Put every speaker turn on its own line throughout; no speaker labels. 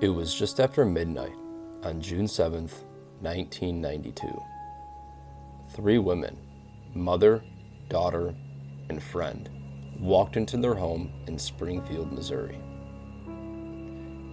It was just after midnight on June 7th, 1992. Three women, mother, daughter, and friend, walked into their home in Springfield, Missouri.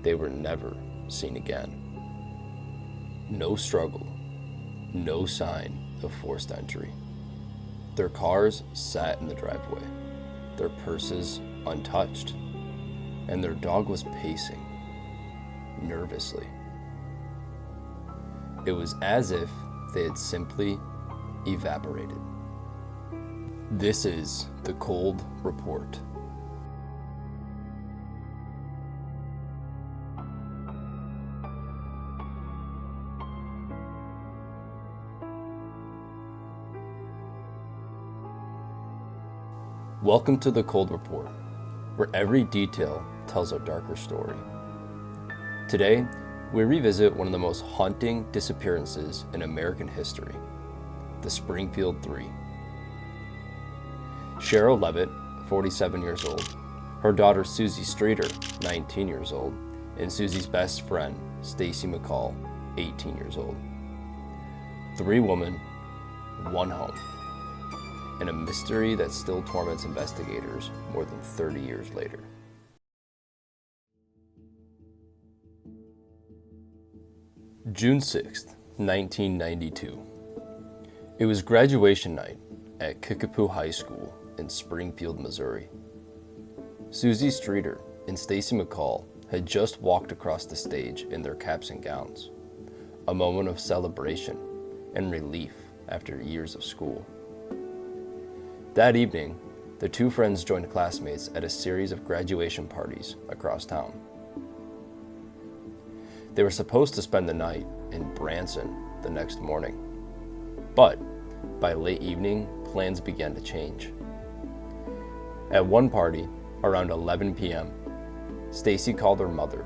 They were never seen again. No struggle, no sign of forced entry. Their cars sat in the driveway, their purses untouched, and their dog was pacing nervously. It was as if they had simply evaporated. This is the Cold Report. Welcome to the Cold Report, where every detail tells a darker story. Today, we revisit one of the most haunting disappearances in American history, the Springfield Three. Cheryl Levitt, 47 years old, her daughter Susie Streeter, 19 years old, and Susie's best friend, Stacy McCall, 18 years old. Three women, one home, and a mystery that still torments investigators more than 30 years later. June 6th, 1992. It was graduation night at Kickapoo High School in Springfield, Missouri. Susie Streeter and Stacy McCall had just walked across the stage in their caps and gowns, a moment of celebration and relief after years of school. That evening, the two friends joined classmates at a series of graduation parties across town. They were supposed to spend the night in Branson the next morning, but by late evening, plans began to change. At one party, around 11 p.m., Stacy called her mother,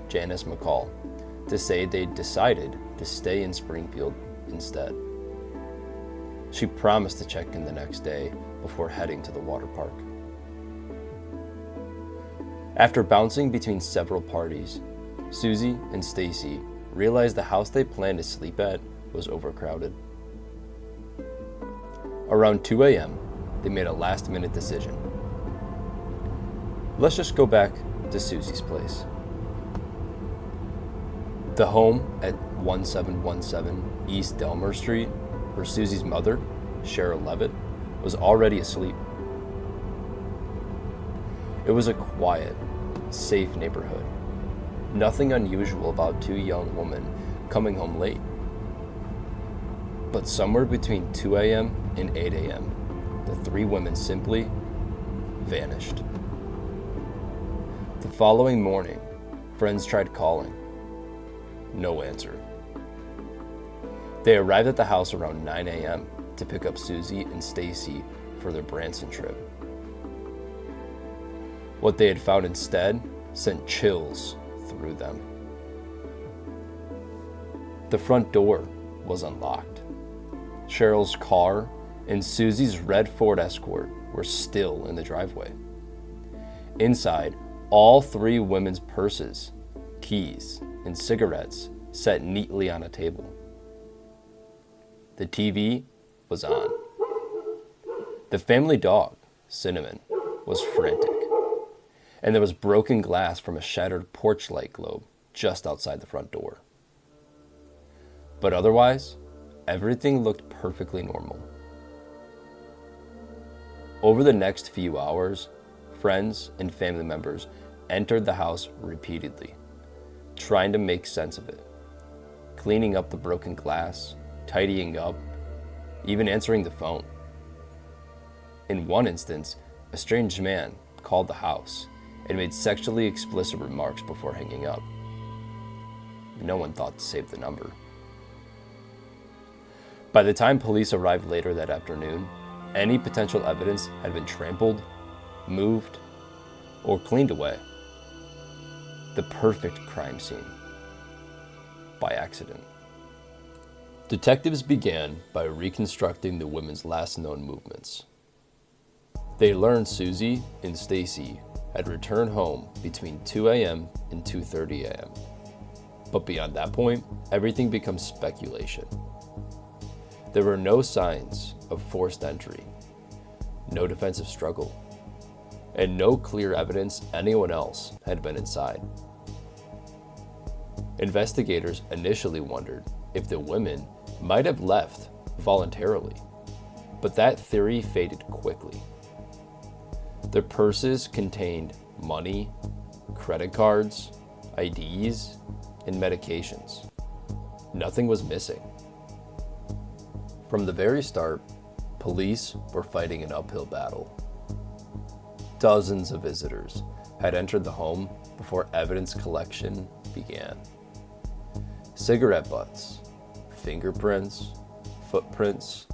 Janice McCall, to say they'd decided to stay in Springfield instead. She promised to check in the next day before heading to the water park. After bouncing between several parties, Susie and Stacy realized the house they planned to sleep at was overcrowded. Around 2 a.m., they made a last-minute decision. Let's just go back to Susie's place. The home at 1717 East Delmer Street, where Susie's mother, Cheryl Levitt, was already asleep. It was a quiet, safe neighborhood. Nothing unusual about two young women coming home late. But somewhere between 2 a.m. and 8 a.m., the three women simply vanished. The following morning, friends tried calling. No answer. They arrived at the house around 9 a.m. to pick up Susie and Stacy for their Branson trip. What they had found instead sent chills through them. The front door was unlocked. Cheryl's car and Susie's red Ford Escort were still in the driveway. Inside, all three women's purses, keys, and cigarettes sat neatly on a table. The TV was on. The family dog, Cinnamon, was frantic, and there was broken glass from a shattered porch light globe just outside the front door. But otherwise, everything looked perfectly normal. Over the next few hours, friends and family members entered the house repeatedly, trying to make sense of it, cleaning up the broken glass, tidying up, even answering the phone. In one instance, a strange man called the house and made sexually explicit remarks before hanging up. No one thought to save the number. By the time police arrived later that afternoon, any potential evidence had been trampled, moved, or cleaned away. The perfect crime scene. By accident. Detectives began by reconstructing the women's last known movements. They learned Susie and Stacy had returned home between 2 a.m. and 2:30 a.m., But beyond that point, everything becomes speculation. There were no signs of forced entry, no defensive struggle, and no clear evidence anyone else had been inside. Investigators initially wondered if the women might have left voluntarily, but that theory faded quickly. Their purses contained money, credit cards, IDs, and medications. Nothing was missing. From the very start, police were fighting an uphill battle. Dozens of visitors had entered the home before evidence collection began. Cigarette butts, fingerprints, footprints,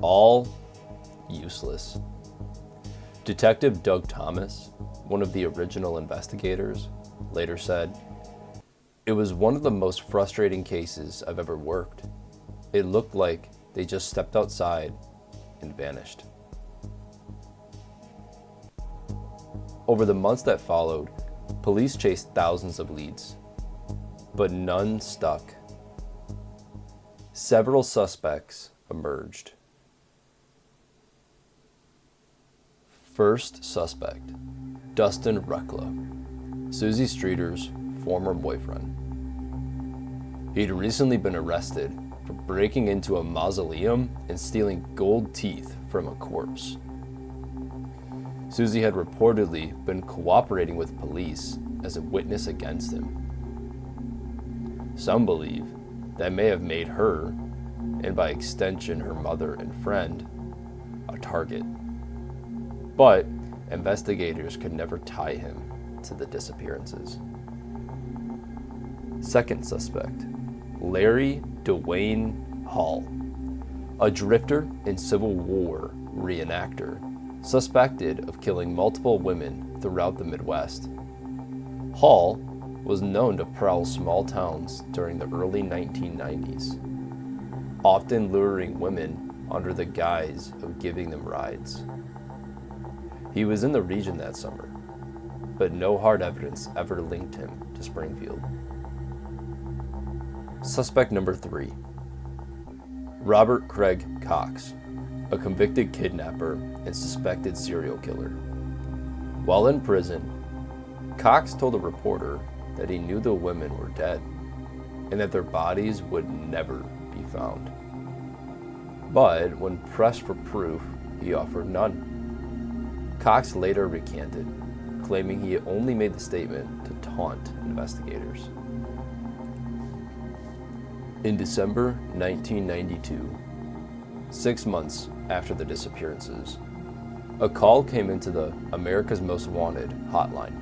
all useless. Detective Doug Thomas, one of the original investigators, later said, "It was one of the most frustrating cases I've ever worked. It looked like they just stepped outside and vanished." Over the months that followed, police chased thousands of leads, but none stuck. Several suspects emerged. First suspect, Dustin Ruckla, Susie Streeter's former boyfriend. He'd recently been arrested for breaking into a mausoleum and stealing gold teeth from a corpse. Susie had reportedly been cooperating with police as a witness against him. Some believe that may have made her, and by extension her mother and friend, a target. But investigators could never tie him to the disappearances. Second suspect, Larry Dwayne Hall, a drifter and Civil War reenactor, suspected of killing multiple women throughout the Midwest. Hall was known to prowl small towns during the early 1990s, often luring women under the guise of giving them rides. He was in the region that summer, but no hard evidence ever linked him to Springfield. Suspect number 3, Robert Craig Cox, a convicted kidnapper and suspected serial killer. While in prison, Cox told a reporter that he knew the women were dead and that their bodies would never be found. But when pressed for proof, he offered none. Cox later recanted, claiming he only made the statement to taunt investigators. In December 1992, 6 months after the disappearances, a call came into the America's Most Wanted hotline.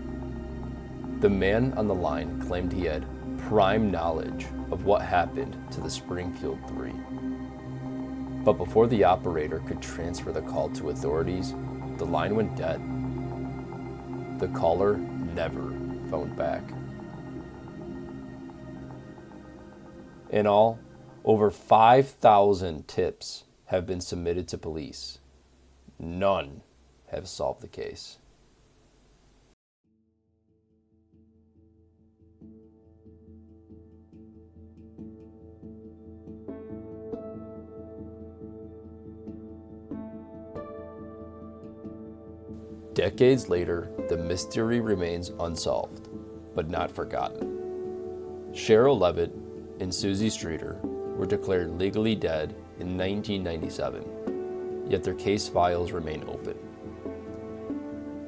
The man on the line claimed he had prime knowledge of what happened to the Springfield Three. But before the operator could transfer the call to authorities, the line went dead. The caller never phoned back. In all, over 5,000 tips have been submitted to police. None have solved the case. Decades later, the mystery remains unsolved, but not forgotten. Cheryl Levitt and Susie Streeter were declared legally dead in 1997, yet their case files remain open.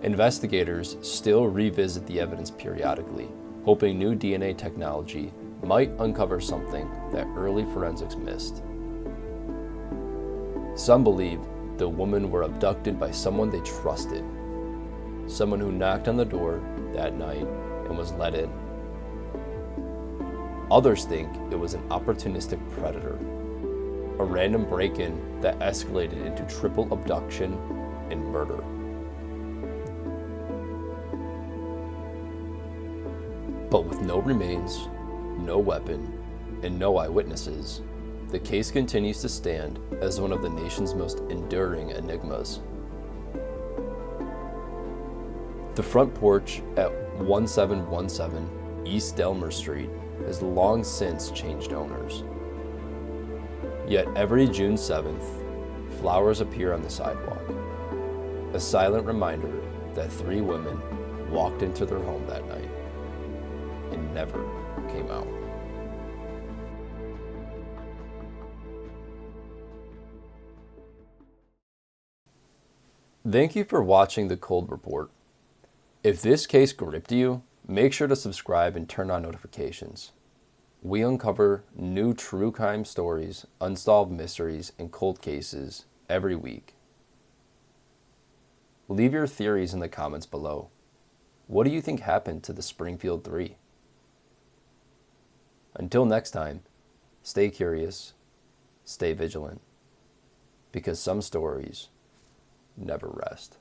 Investigators still revisit the evidence periodically, hoping new DNA technology might uncover something that early forensics missed. Some believe the women were abducted by someone they trusted, someone who knocked on the door that night and was let in. Others think it was an opportunistic predator, a random break-in that escalated into triple abduction and murder. But with no remains, no weapon, and no eyewitnesses, the case continues to stand as one of the nation's most enduring enigmas. The front porch at 1717 East Delmer Street has long since changed owners. Yet every June 7th, flowers appear on the sidewalk, a silent reminder that 3 women walked into their home that night and never came out. Thank you for watching The Cold Report. If this case gripped you, make sure to subscribe and turn on notifications. We uncover new true crime stories, unsolved mysteries, and cold cases every week. Leave your theories in the comments below. What do you think happened to the Springfield Three? Until next time, stay curious, stay vigilant, because some stories never rest.